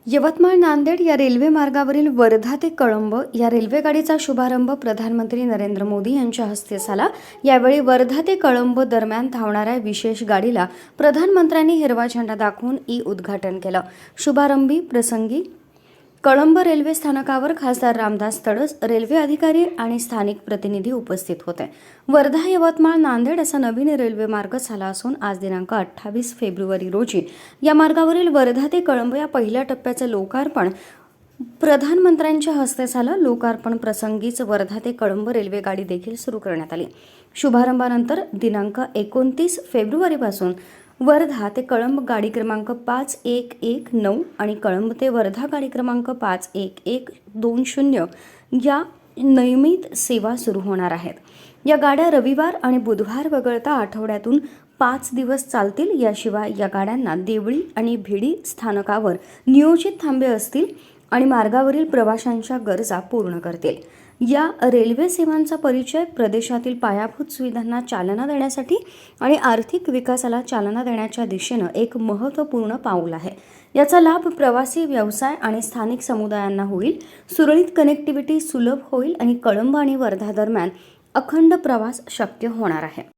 यवतमाळ नांदेड या रेल्वे मार्गावरील वर्धा ते कळंब या रेल्वे गाडीचा शुभारंभ प्रधानमंत्री नरेंद्र मोदी यांच्या हस्ते झाला। यावेळी वर्धा ते कळंब दरम्यान धावणाऱ्या विशेष गाडीला प्रधानमंत्र्यांनी हिरवा झेंडा दाखवून उद्घाटन केलं। शुभारंभी प्रसंगी कळंब रेल्वे स्थानकावर खासदार रामदास तडस, रेल्वे अधिकारी आणि स्थानिक प्रतिनिधी उपस्थित होते। वर्धा यवतमाळ नांदेड असा नवीन रेल्वे मार्ग झाला असून आज दिनांक 28 फेब्रुवारी रोजी या मार्गावरील वर्धा ते कळंब या पहिल्या टप्प्याचे लोकार्पण प्रधानमंत्र्यांच्या हस्ते झालं। लोकार्पण प्रसंगीच वर्धा ते कळंब रेल्वे गाडी देखील सुरू करण्यात आली। शुभारंभानंतर दिनांक 29 फेब्रुवारीपासून वर्धा ते कळंब गाडी क्रमांक 5119 आणि कळंब ते वर्धा गाडी क्रमांक 51120 या नियमित सेवा सुरू होणार आहेत। या गाड्या रविवार आणि बुधवार वगळता आठवड्यातून 5 दिवस चालतील। याशिवाय या गाड्यांना देवळी आणि भिडी स्थानकावर नियोजित थांबे असतील आणि मार्गावरील प्रवाशांच्या गरजा पूर्ण करतील। या रेल्वे सेवांचा परिचय प्रदेशातील पायाभूत सुविधांना चालना देण्यासाठी आणि आर्थिक विकासाला चालना देण्याच्या दिशेने एक महत्त्वपूर्ण पाऊल आहे। याचा लाभ प्रवासी, व्यवसाय आणि स्थानिक समुदायांना होईल। सुरळीत कनेक्टिव्हिटी सुलभ होईल आणि कळंब आणि वर्धा दरम्यान अखंड प्रवास शक्य होणार आहे।